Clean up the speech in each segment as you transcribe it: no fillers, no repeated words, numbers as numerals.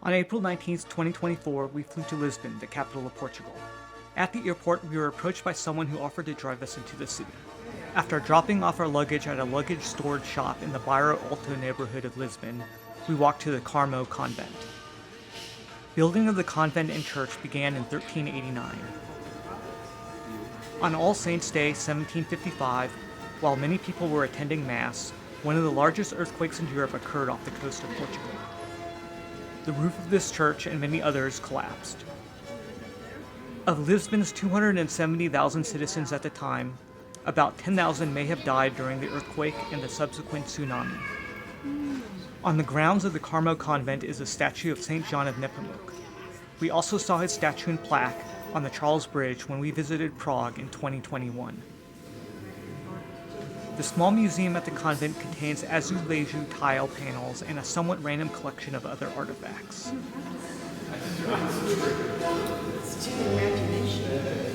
On April 19, 2024, we flew to Lisbon, the capital of Portugal. At the airport, we were approached by someone who offered to drive us into the city. After dropping off our luggage at a luggage storage shop in the Bairro Alto neighborhood of Lisbon, we walked to the Carmo convent. Building of the convent and church began in 1389. On All Saints' Day, 1755, while many people were attending Mass, one of the largest earthquakes in Europe occurred off the coast of Portugal. The roof of this church and many others collapsed. Of Lisbon's 270,000 citizens at the time, about 10,000 may have died during the earthquake and the subsequent tsunami. On the grounds of the Carmo convent is a statue of St. John of Nepomuc. We also saw his statue and plaque on the Charles Bridge when we visited Prague in 2021. The small museum at the convent contains azulejo tile panels and a somewhat random collection of other artifacts. It's too imagination.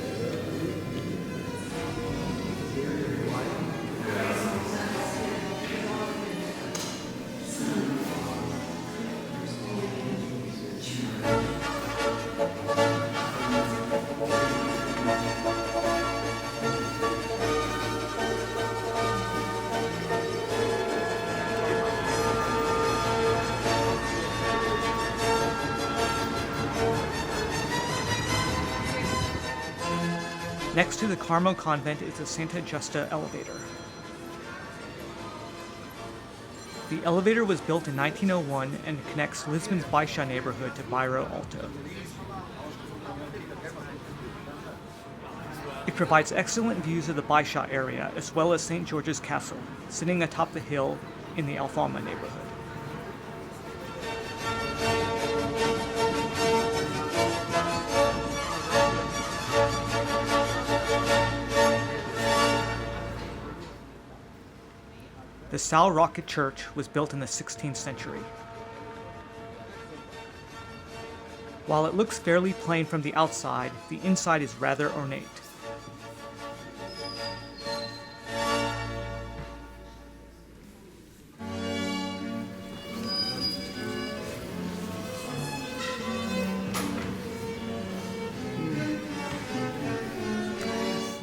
Next to the Carmo convent is the Santa Justa elevator. The elevator was built in 1901 and connects Lisbon's Baixa neighborhood to Bairro Alto. It provides excellent views of the Baixa area as well as St. George's Castle, sitting atop the hill in the Alfama neighborhood. The Sal Rocket Church was built in the 16th century. While it looks fairly plain from the outside, the inside is rather ornate.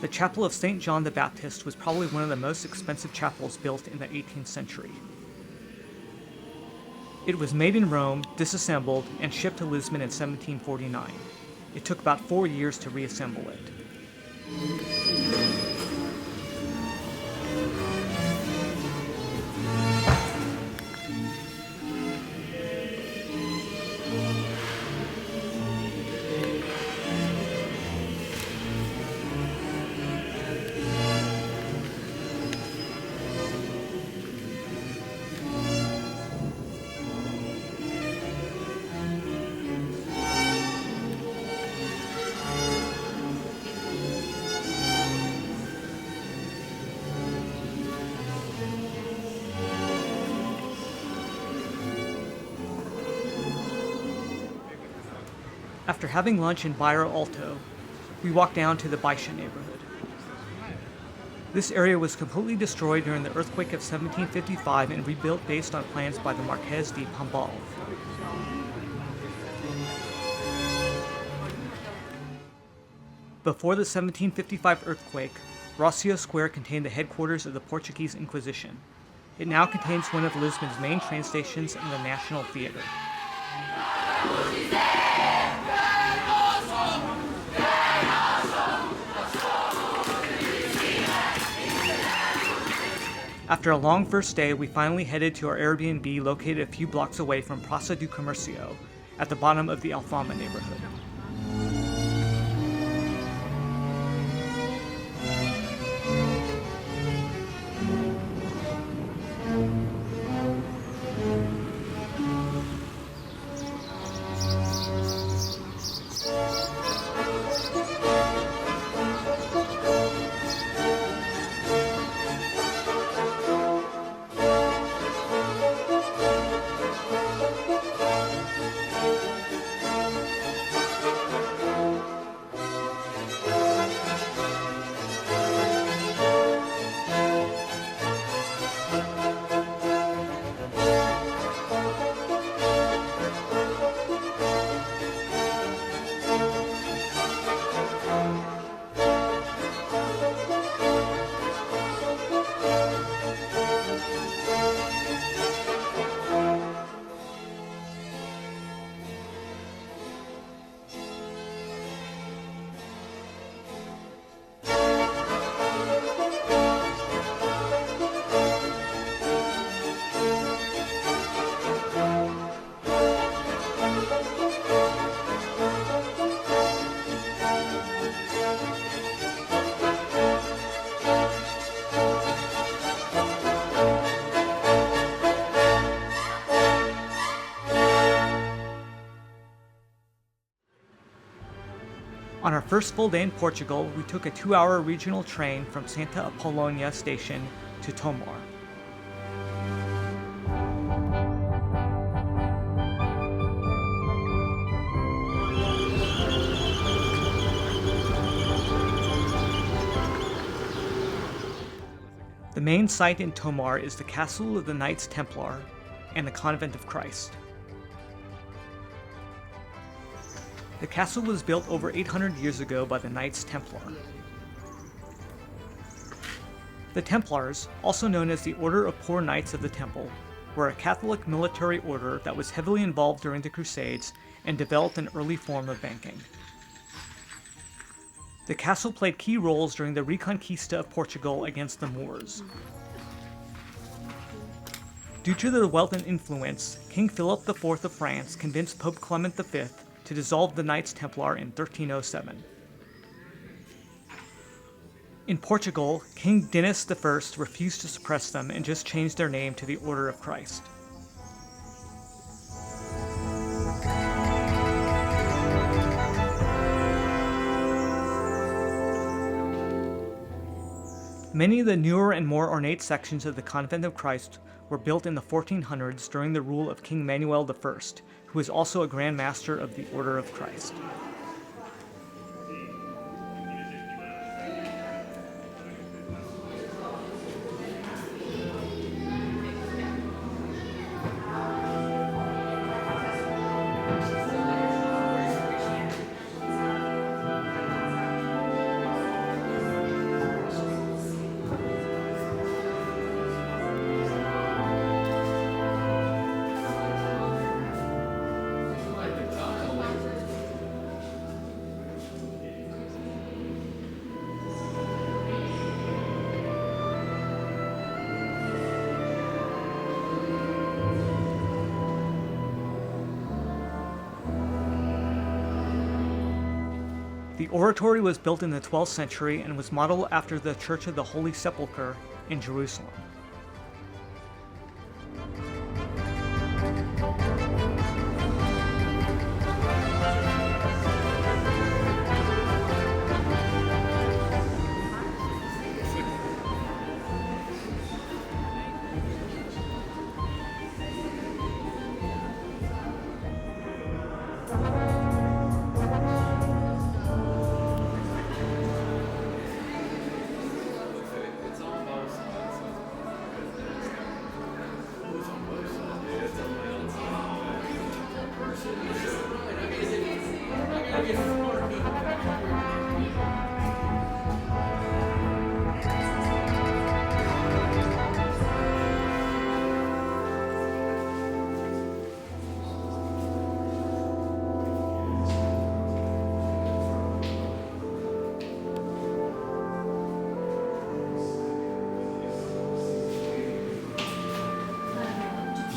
The Chapel of St. John the Baptist was probably one of the most expensive chapels built in the 18th century. It was made in Rome, disassembled, and shipped to Lisbon in 1749. It took about 4 years to reassemble it. After having lunch in Bairro Alto, we walked down to the Baixa neighborhood. This area was completely destroyed during the earthquake of 1755 and rebuilt based on plans by the Marquês de Pombal. Before the 1755 earthquake, Rocio Square contained the headquarters of the Portuguese Inquisition. It now contains one of Lisbon's main train stations and the National Theatre. After a long first day, we finally headed to our Airbnb located a few blocks away from Praça do Comércio, at the bottom of the Alfama neighborhood. On our first full day in Portugal, we took a 2-hour regional train from Santa Apollonia station to Tomar. The main site in Tomar is the Castle of the Knights Templar and the Convent of Christ. The castle was built over 800 years ago by the Knights Templar. The Templars, also known as the Order of Poor Knights of the Temple, were a Catholic military order that was heavily involved during the Crusades and developed an early form of banking. The castle played key roles during the Reconquista of Portugal against the Moors. Due to their wealth and influence, King Philip IV of France convinced Pope Clement V to dissolve the Knights Templar in 1307. In Portugal, King Dinis I refused to suppress them and just changed their name to the Order of Christ. Many of the newer and more ornate sections of the Convent of Christ were built in the 1400s during the rule of King Manuel I, who was also a Grand Master of the Order of Christ. The oratory was built in the 12th century and was modeled after the Church of the Holy Sepulchre in Jerusalem.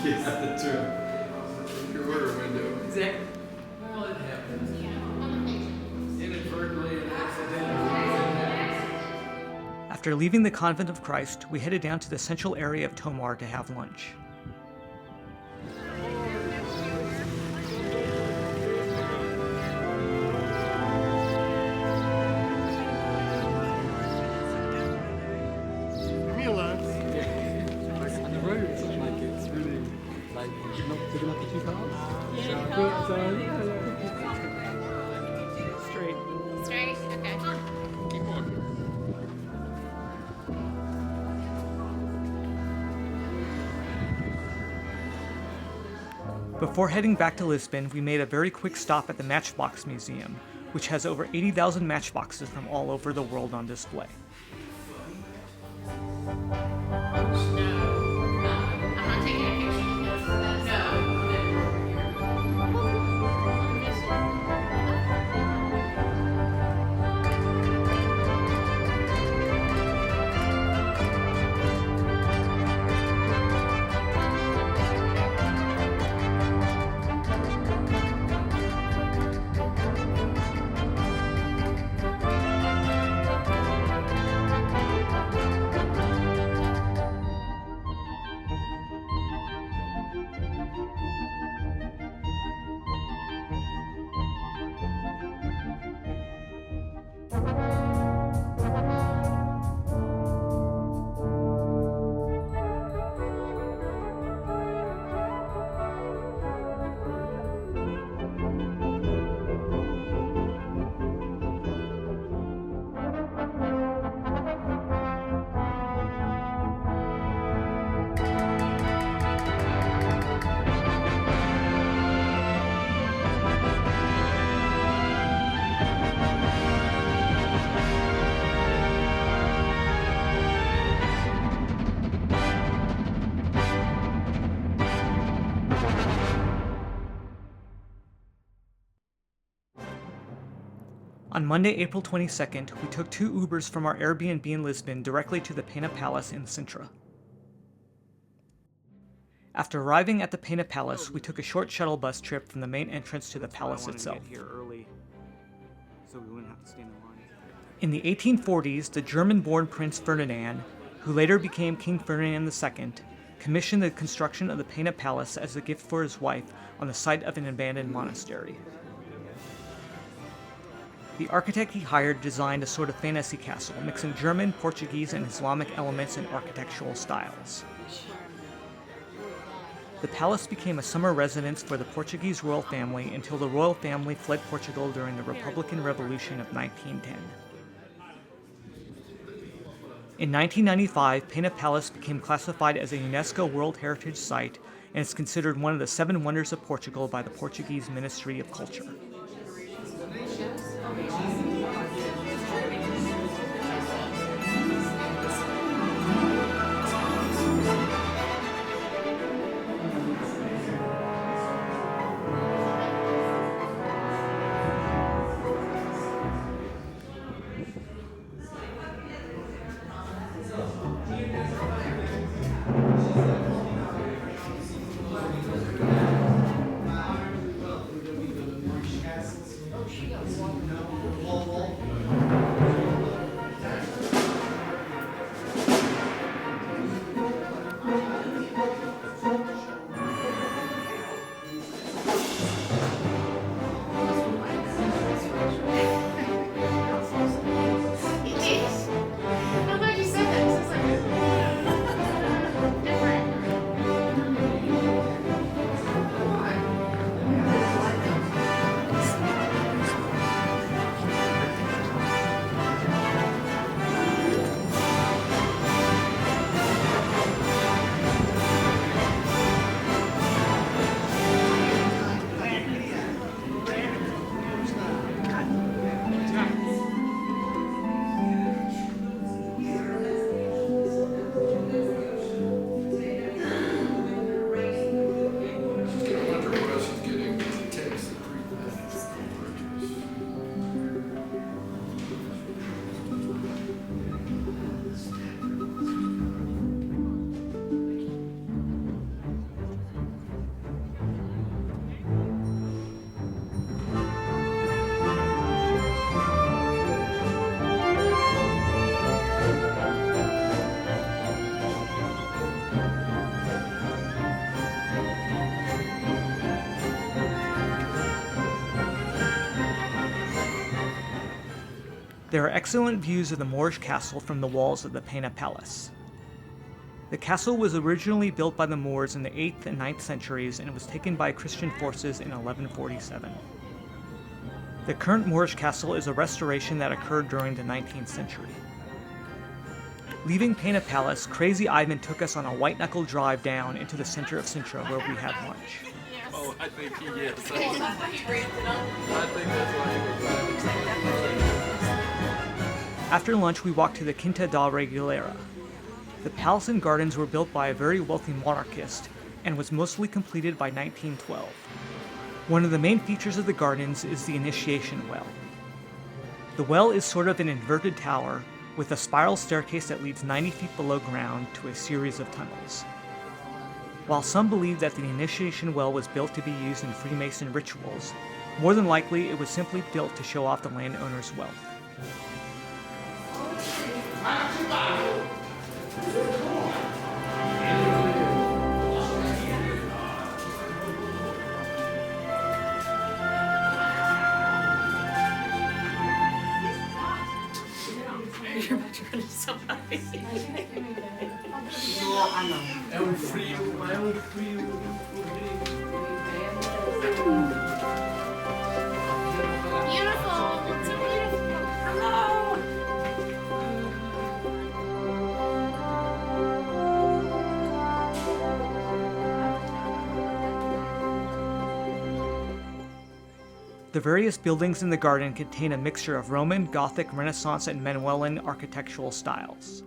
Yeah, that's true. Your order window. Exactly. Well, it happens. Inadvertently and accidentally. After leaving the Convent of Christ, we headed down to the central area of Tomar to have lunch. On the road, it's like it's really like not big enough for 2 cars. Straight. Straight? Okay. Keep walking. Before heading back to Lisbon, we made a very quick stop at the Matchbox Museum, which has over 80,000 matchboxes from all over the world on display. I'm not taking a picture. No. On Monday, April 22nd, we took 2 Ubers from our Airbnb in Lisbon directly to the Pena Palace in Sintra. After arriving at the Pena Palace, we took a short shuttle bus trip from the main entrance to the palace itself. In the 1840s, the German-born Prince Ferdinand, who later became King Ferdinand II, commissioned the construction of the Pena Palace as a gift for his wife on the site of an abandoned monastery. The architect he hired designed a sort of fantasy castle, mixing German, Portuguese, and Islamic elements and architectural styles. The palace became a summer residence for the Portuguese royal family until the royal family fled Portugal during the Republican Revolution of 1910. In 1995, Pena Palace became classified as a UNESCO World Heritage Site and is considered one of the 7 wonders of Portugal by the Portuguese Ministry of Culture. There are excellent views of the Moorish castle from the walls of the Pena Palace. The castle was originally built by the Moors in the 8th and 9th centuries and was taken by Christian forces in 1147. The current Moorish castle is a restoration that occurred during the 19th century. Leaving Pena Palace, Crazy Ivan took us on a white-knuckle drive down into the center of Sintra where we had lunch. Oh, I think he is. I think that's why he was laughing. After lunch, we walked to the Quinta da Regulera. The palace and gardens were built by a very wealthy monarchist and was mostly completed by 1912. One of the main features of the gardens is the initiation well. The well is sort of an inverted tower with a spiral staircase that leads 90 feet below ground to a series of tunnels. While some believe that the initiation well was built to be used in Freemason rituals, more than likely it was simply built to show off the landowner's wealth. to somebody. É um frio, mas é um frio. Beautiful. It's so beautiful. Hello. The various buildings in the garden contain a mixture of Roman, Gothic, Renaissance, and Manuelan architectural styles.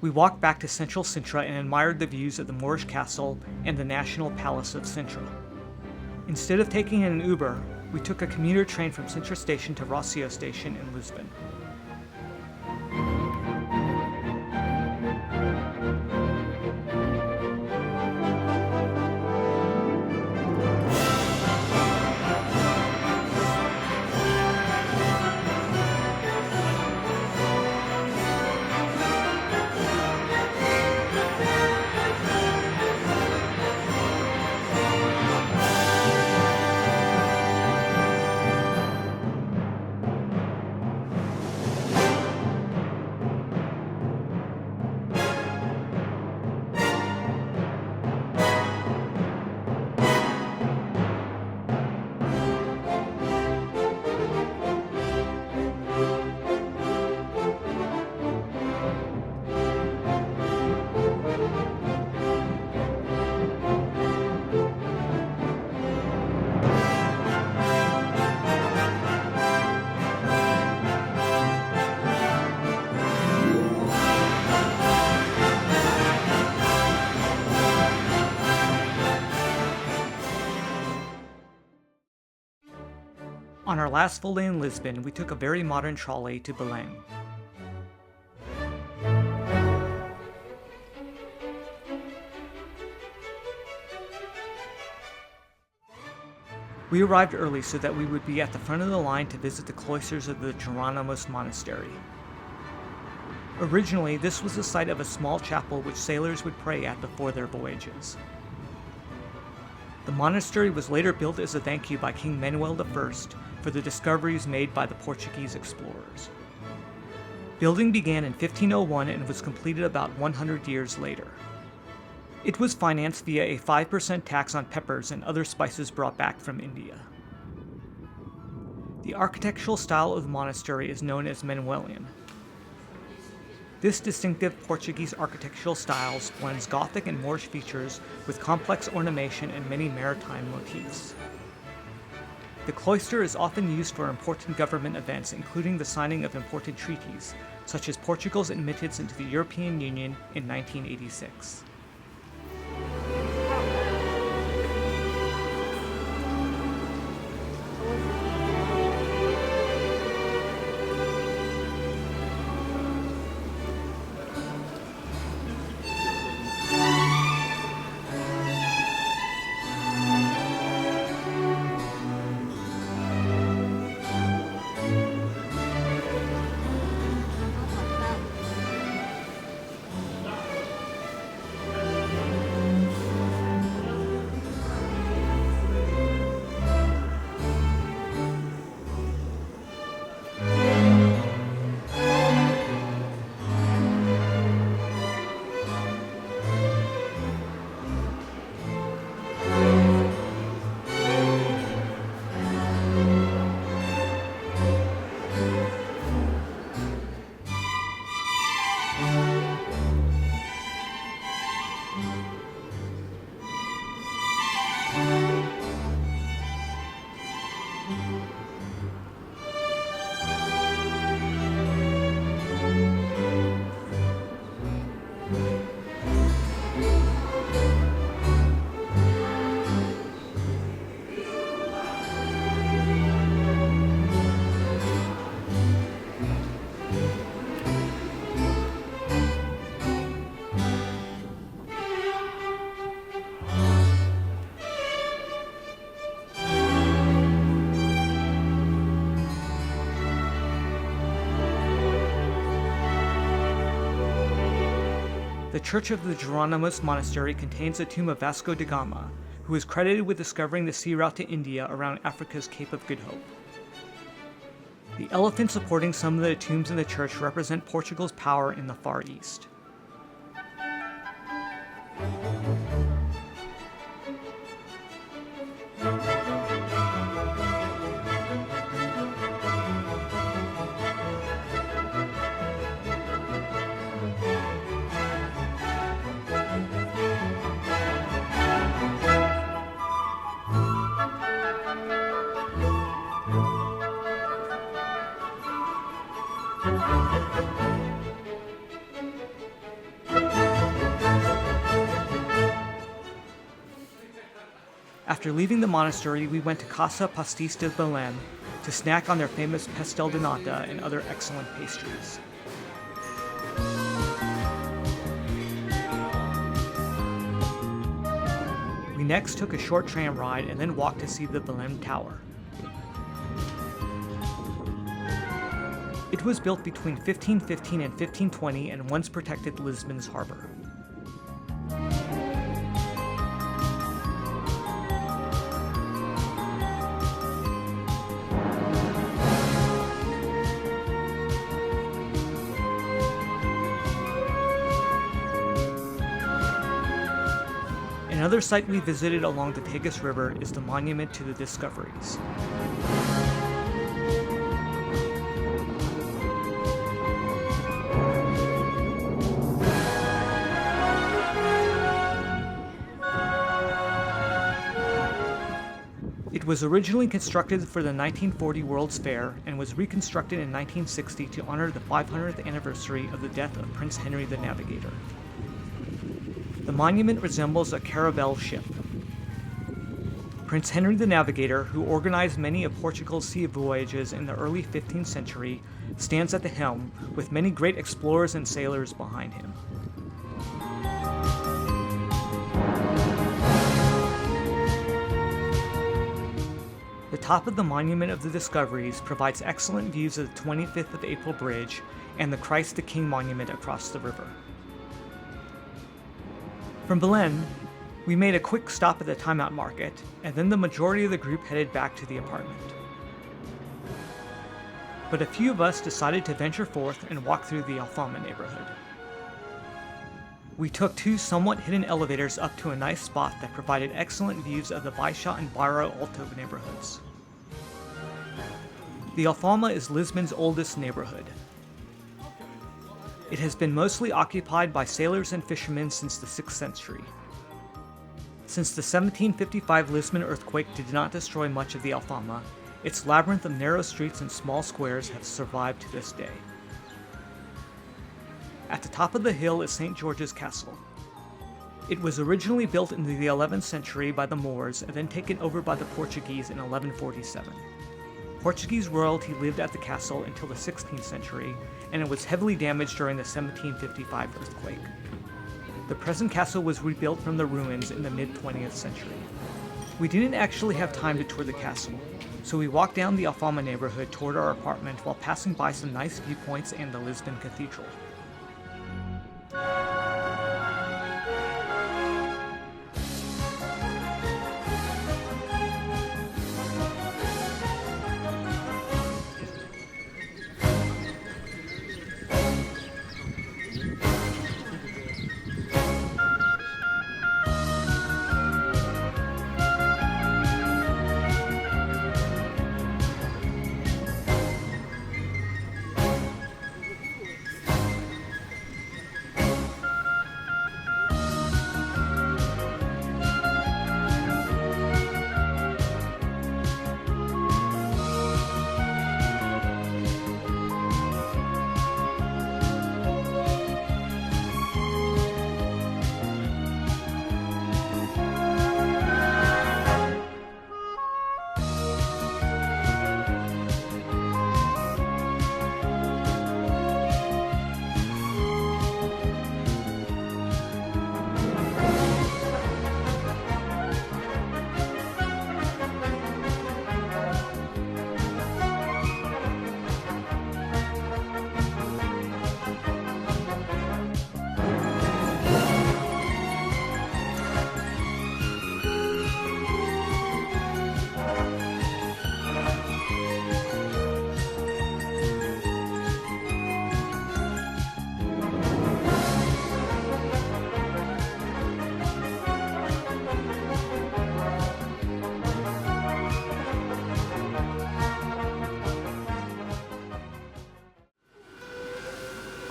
We walked back to central Sintra and admired the views of the Moorish castle and the National Palace of Sintra. Instead of taking an Uber, we took a commuter train from Sintra Station to Rocio Station in Lisbon. On our last full day in Lisbon, we took a very modern trolley to Belem. We arrived early so that we would be at the front of the line to visit the cloisters of the Geronimos Monastery. Originally, this was the site of a small chapel which sailors would pray at before their voyages. The monastery was later built as a thank you by King Manuel I for the discoveries made by the Portuguese explorers. Building began in 1501 and was completed about 100 years later. It was financed via a 5% tax on peppers and other spices brought back from India. The architectural style of the monastery is known as Manuelian. This distinctive Portuguese architectural style blends Gothic and Moorish features with complex ornamentation and many maritime motifs. The cloister is often used for important government events, including the signing of important treaties, such as Portugal's admittance into the European Union in 1986. The Church of the Geronimos Monastery contains the tomb of Vasco da Gama, who is credited with discovering the sea route to India around Africa's Cape of Good Hope. The elephants supporting some of the tombs in the church represent Portugal's power in the Far East. After leaving the monastery, we went to Casa Pastis de Belem to snack on their famous pastel de nata and other excellent pastries. We next took a short tram ride and then walked to see the Belem Tower. It was built between 1515 and 1520 and once protected Lisbon's harbor. Another site we visited along the Tagus River is the Monument to the Discoveries. It was originally constructed for the 1940 World's Fair and was reconstructed in 1960 to honor the 500th anniversary of the death of Prince Henry the Navigator. The monument resembles a caravel ship. Prince Henry the Navigator, who organized many of Portugal's sea voyages in the early 15th century, stands at the helm, with many great explorers and sailors behind him. The top of the Monument of the Discoveries provides excellent views of the 25th of April Bridge and the Christ the King monument across the river. From Belem, we made a quick stop at the timeout market, and then the majority of the group headed back to the apartment. But a few of us decided to venture forth and walk through the Alfama neighborhood. We took two somewhat hidden elevators up to a nice spot that provided excellent views of the Baixa and Bairro Alto neighborhoods. The Alfama is Lisbon's oldest neighborhood. It has been mostly occupied by sailors and fishermen since the 6th century. Since the 1755 Lisbon earthquake did not destroy much of the Alfama, its labyrinth of narrow streets and small squares have survived to this day. At the top of the hill is St. George's Castle. It was originally built in the 11th century by the Moors and then taken over by the Portuguese in 1147. Portuguese royalty lived at the castle until the 16th century, and it was heavily damaged during the 1755 earthquake. The present castle was rebuilt from the ruins in the mid-20th century. We didn't actually have time to tour the castle, so we walked down the Alfama neighborhood toward our apartment while passing by some nice viewpoints and the Lisbon Cathedral.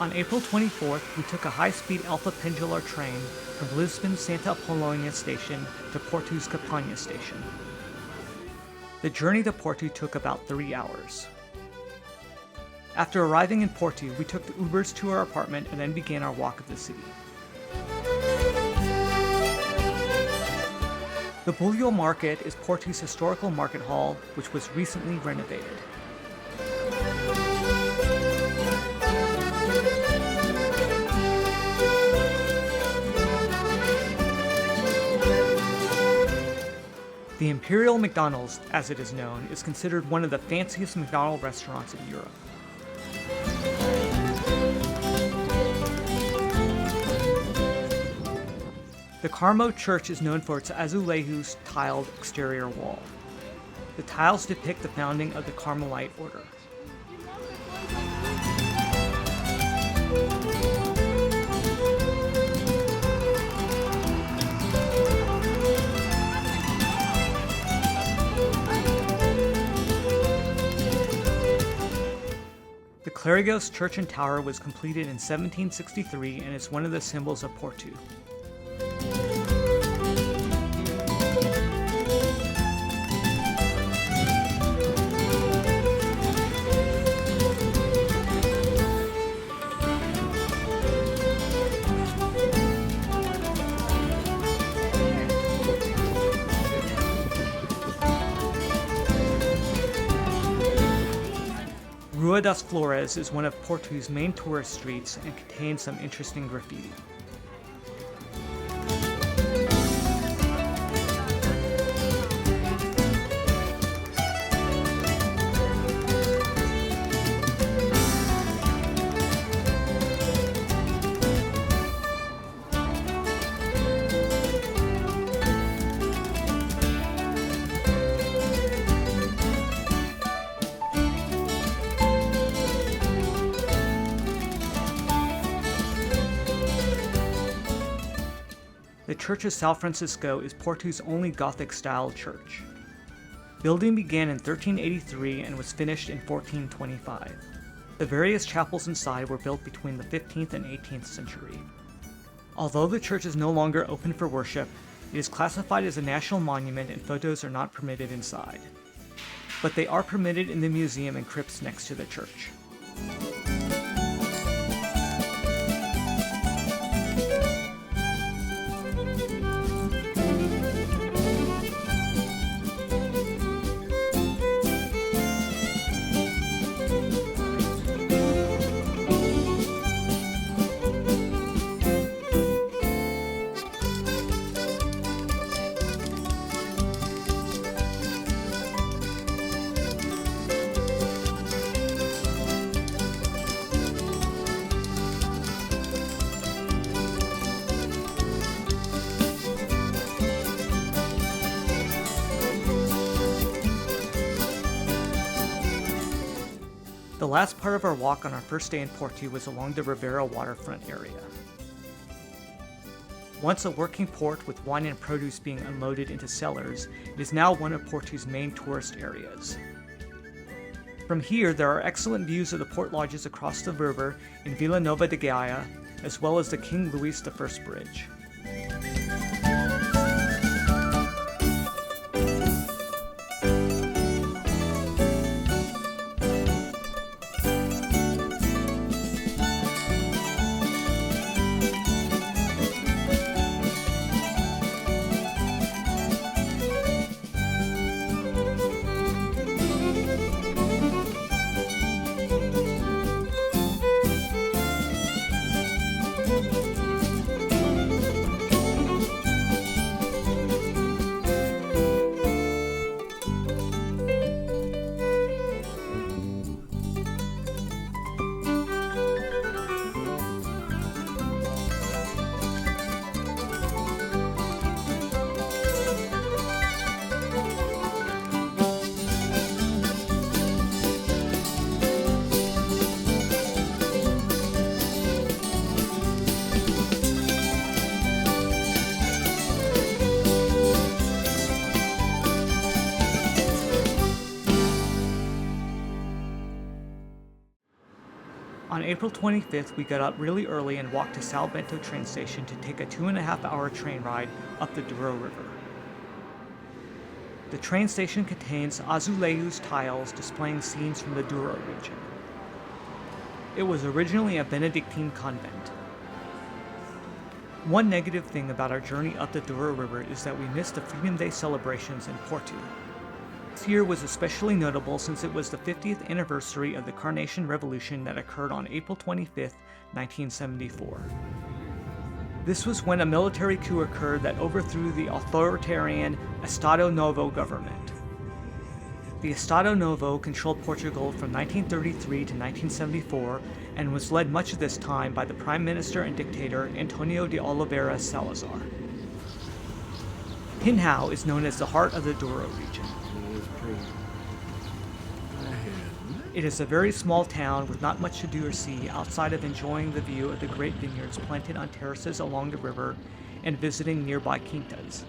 On April 24th, we took a high-speed Alpha Pendular train from Lisbon Santa Apollonia station to Porto's Campania station. The journey to Porto took about 3 hours. After arriving in Porto, we took the Ubers to our apartment and then began our walk of the city. The Bulho Market is Porto's historical market hall, which was recently renovated. The Imperial McDonald's, as it is known, is considered one of the fanciest McDonald's restaurants in Europe. The Carmo Church is known for its azulejos tiled exterior wall. The tiles depict the founding of the Carmelite order. The Clérigos Church and Tower was completed in 1763 and is one of the symbols of Porto. Rua das Flores is one of Porto's main tourist streets and contains some interesting graffiti. The Church of São Francisco is Porto's only Gothic-style church. Building began in 1383 and was finished in 1425. The various chapels inside were built between the 15th and 18th century. Although the church is no longer open for worship, it is classified as a national monument and photos are not permitted inside. But they are permitted in the museum and crypts next to the church. The last part of our walk on our first day in Porto was along the Ribeira waterfront area. Once a working port with wine and produce being unloaded into cellars, it is now one of Porto's main tourist areas. From here, there are excellent views of the port lodges across the river in Vila Nova de Gaia, as well as the King Louis I Bridge. April 25th, we got up really early and walked to São Bento train station to take a 2.5-hour train ride up the Douro River. The train station contains azulejos tiles displaying scenes from the Douro region. It was originally a Benedictine convent. One negative thing about our journey up the Douro River is that we missed the Freedom Day celebrations in Porto. This year was especially notable since it was the 50th anniversary of the Carnation Revolution that occurred on April 25, 1974. This was when a military coup occurred that overthrew the authoritarian Estado Novo government. The Estado Novo controlled Portugal from 1933 to 1974 and was led much of this time by the Prime Minister and dictator Antonio de Oliveira Salazar. Pinhao is known as the heart of the Douro region. It is a very small town with not much to do or see outside of enjoying the view of the great vineyards planted on terraces along the river and visiting nearby quintas.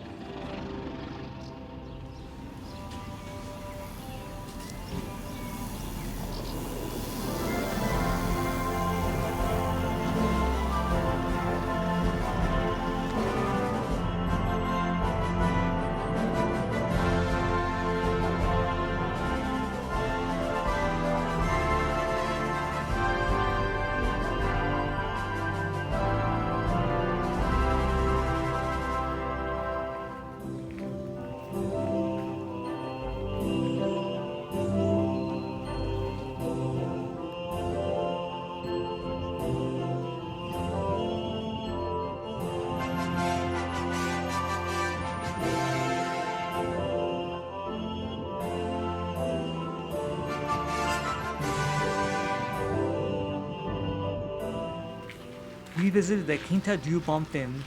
We visited the Quinta do Bonfim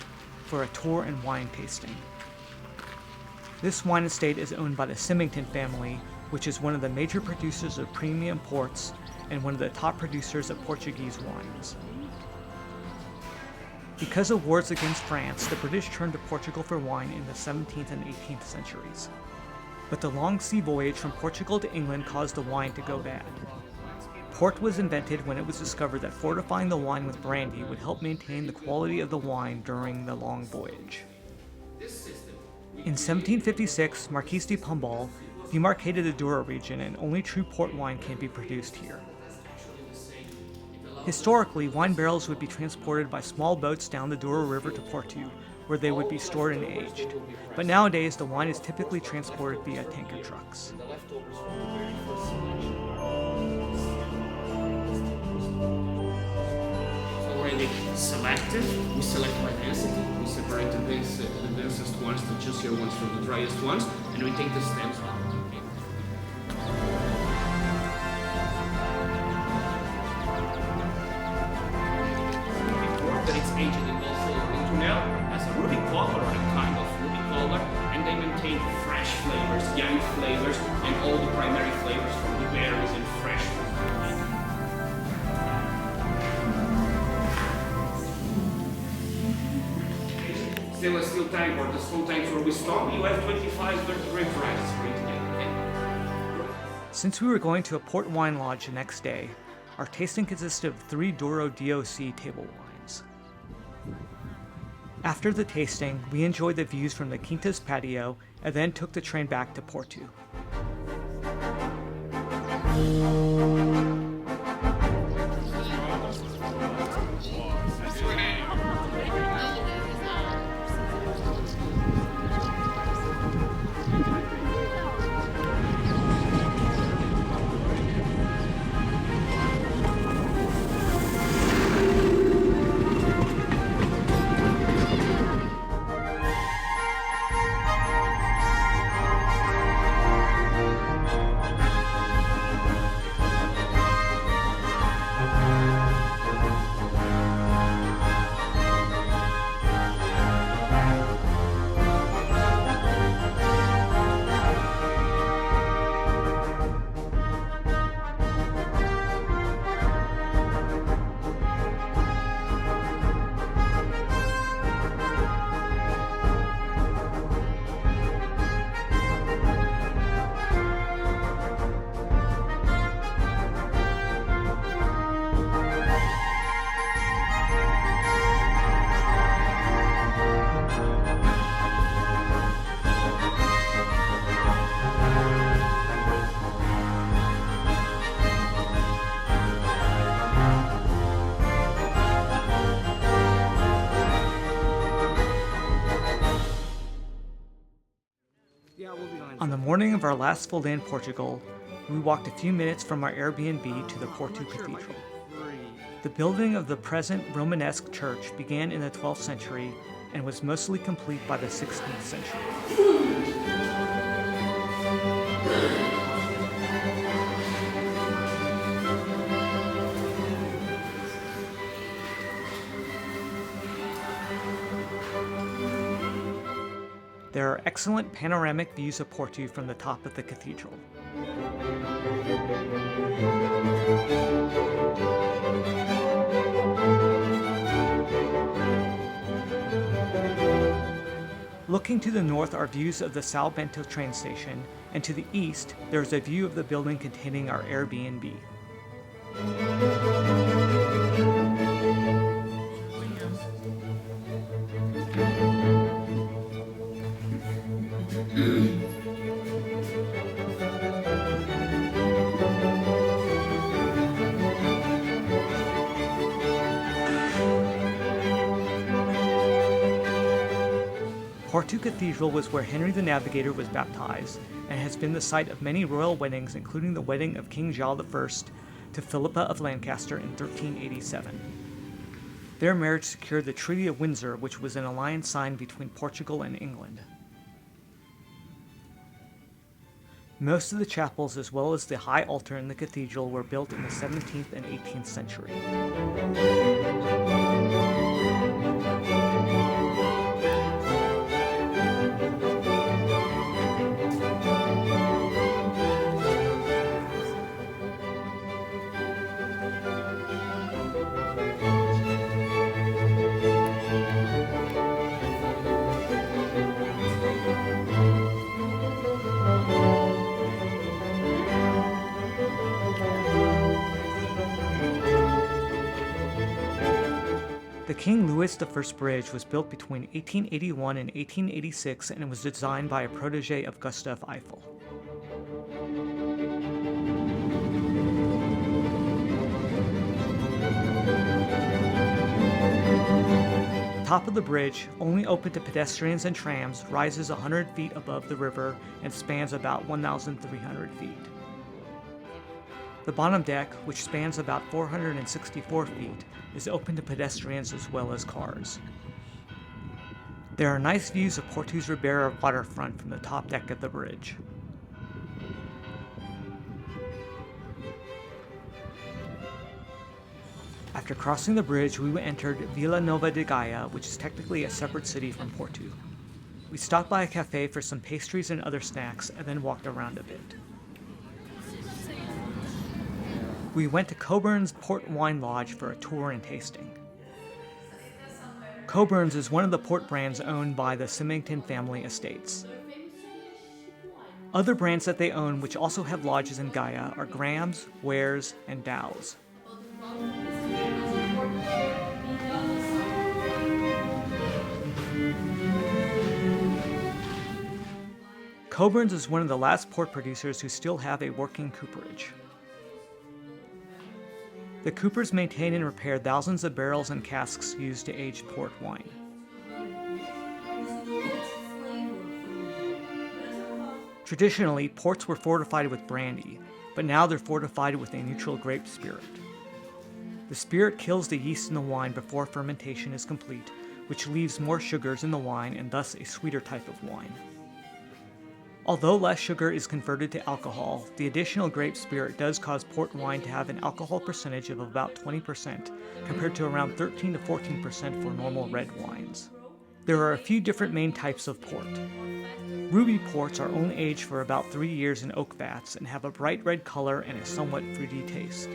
for a tour and wine tasting. This wine estate is owned by the Symington family, which is one of the major producers of premium ports and one of the top producers of Portuguese wines. Because of wars against France, the British turned to Portugal for wine in the 17th and 18th centuries. But the long sea voyage from Portugal to England caused the wine to go bad. Port was invented when it was discovered that fortifying the wine with brandy would help maintain the quality of the wine during the long voyage. In 1756, Marquis de Pombal demarcated the Douro region and only true port wine can be produced here. Historically, wine barrels would be transported by small boats down the Douro River to Porto, where they would be stored and aged. But nowadays, the wine is typically transported via tanker trucks. Selected. We select by density. We separate the densest ones, the juicier ones from the driest ones, and we take the stems out. That it's aged in also in Pinhao as a ruby color or a kind of ruby color, and they maintain fresh flavors, young flavors, and all the primary flavors from the berries and fresh ones. Stainless steel tank or the small tanks where we stop, you have 25, 30 grape varieties for you to get, okay? Since we were going to a port wine lodge the next day, our tasting consisted of 3 Douro DOC table wines. After the tasting, we enjoyed the views from the Quinta's patio and then took the train back to Porto. On the morning of our last full day in Portugal, we walked a few minutes from our Airbnb to the Porto Cathedral. The building of the present Romanesque church began in the 12th century and was mostly complete by the 16th century. There are excellent panoramic views of Porto from the top of the cathedral. Looking to the north are views of the São Bento train station, and to the east there is a view of the building containing our Airbnb. Porto Cathedral was where Henry the Navigator was baptized, and has been the site of many royal weddings, including the wedding of King Charles I to Philippa of Lancaster in 1387. Their marriage secured the Treaty of Windsor, which was an alliance signed between Portugal and England. Most of the chapels, as well as the high altar in the cathedral, were built in the 17th and 18th century. The King Louis I Bridge was built between 1881 and 1886 and was designed by a protege of Gustav Eiffel. The top of the bridge, only open to pedestrians and trams, rises 100 feet above the river and spans about 1,300 feet. The bottom deck, which spans about 464 feet, is open to pedestrians as well as cars. There are nice views of Porto's Ribeira waterfront from the top deck of the bridge. After crossing the bridge, we entered Vila Nova de Gaia, which is technically a separate city from Porto. We stopped by a cafe for some pastries and other snacks, and then walked around a bit. We went to Coburn's Port Wine Lodge for a tour and tasting. Coburn's is one of the port brands owned by the Symington family estates. Other brands that they own, which also have lodges in Gaia, are Graham's, Ware's, and Dow's. Coburn's is one of the last port producers who still have a working cooperage. The coopers maintain and repair thousands of barrels and casks used to age port wine. Traditionally, ports were fortified with brandy, but now they're fortified with a neutral grape spirit. The spirit kills the yeast in the wine before fermentation is complete, which leaves more sugars in the wine and thus a sweeter type of wine. Although less sugar is converted to alcohol, the additional grape spirit does cause port wine to have an alcohol percentage of about 20%, compared to around 13 to 14% for normal red wines. There are a few different main types of port. Ruby ports are only aged for about 3 years in oak vats and have a bright red color and a somewhat fruity taste.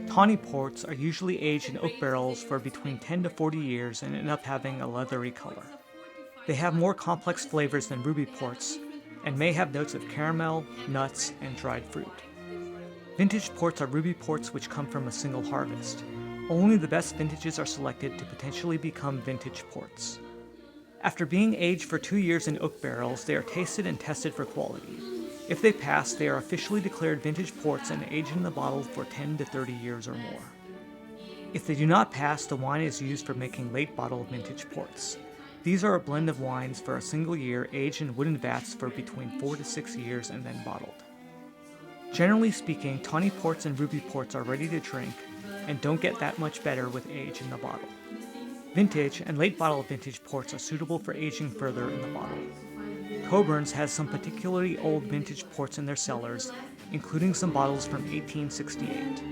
Tawny ports are usually aged in oak barrels for between 10 to 40 years and end up having a leathery color. They have more complex flavors than ruby ports, and may have notes of caramel, nuts, and dried fruit. Vintage ports are ruby ports which come from a single harvest. Only the best vintages are selected to potentially become vintage ports. After being aged for 2 years in oak barrels, they are tasted and tested for quality. If they pass, they are officially declared vintage ports and aged in the bottle for 10 to 30 years or more. If they do not pass, the wine is used for making late bottle vintage ports. These are a blend of wines for a single year, aged in wooden vats for between 4 to 6 years and then bottled. Generally speaking, tawny ports and ruby ports are ready to drink and don't get that much better with age in the bottle. Vintage and late bottle vintage ports are suitable for aging further in the bottle. Coburn's has some particularly old vintage ports in their cellars, including some bottles from 1868.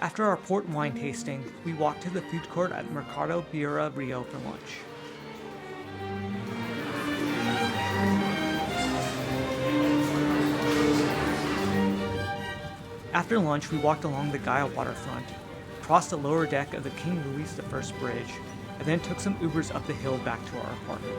After our port and wine tasting, we walked to the food court at Mercado Birra Rio for lunch. After lunch, we walked along the Gaia waterfront, crossed the lower deck of the King Louis I Bridge, and then took some Ubers up the hill back to our apartment.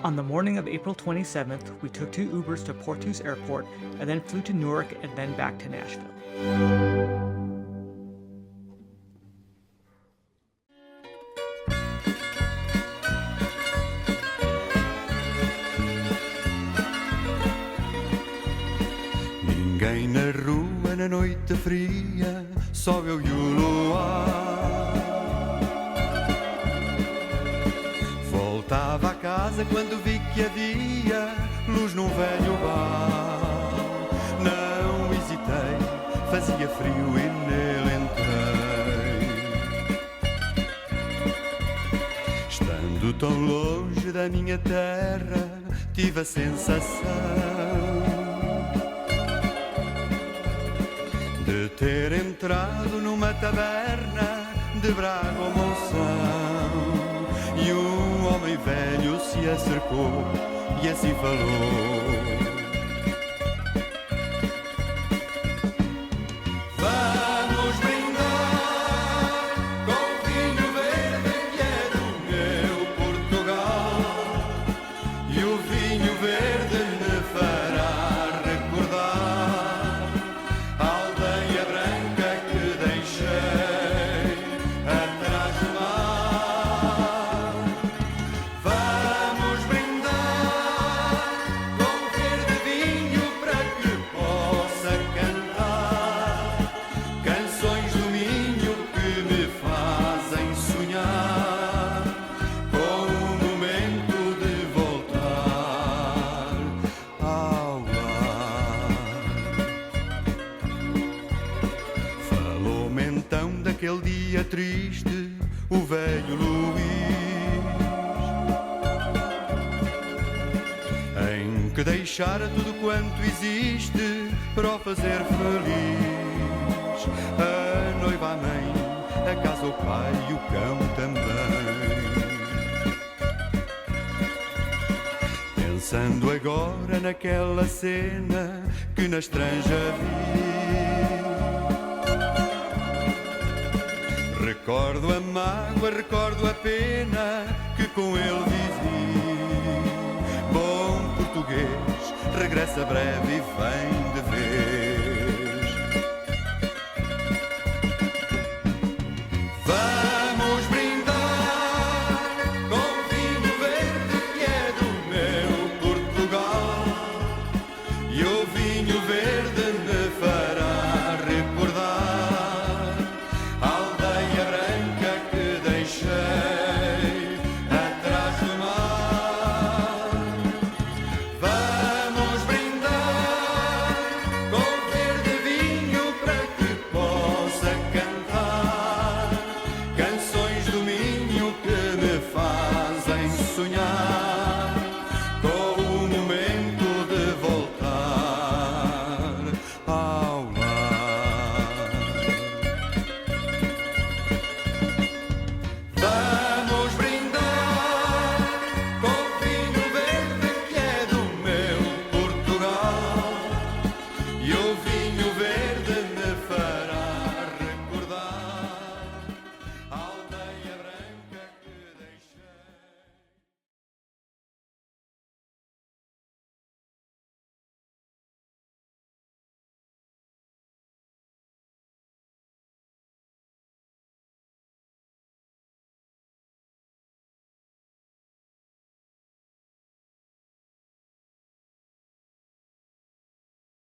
On the morning of April 27th, we took 2 Ubers to Porto's airport and then flew to Newark and then back to Nashville. Ninguém na rua na noite fria, só eu e o luar. Voltava a casa quando vi que havia luz num velho bar. Não hesitei, fazia frio e nele entrei. Estando tão longe da minha terra, tive a sensação de ter entrado numa taberna de Braga ou Monção. E um homem velho se acercou e assim falou: vamos brindar com vinho verde que é do meu Portugal. E o vinho verde me fará recordar a aldeia branca que deixei atrás do mar. Vamos brindar com verde vinho para que possa cantar canções do Minho que me fazem sonhar com o momento de voltar ao lar. Falou-me então daquele dia triste o velho Luís, em que deixara tudo quanto existe para o fazer feliz. A noiva, a mãe, a casa, o pai e o cão também. Pensando agora naquela cena que na estranja vi, Recordo a mágoa, recordo a pena que com ele vivi. Bom português, regressa breve e vem de ver.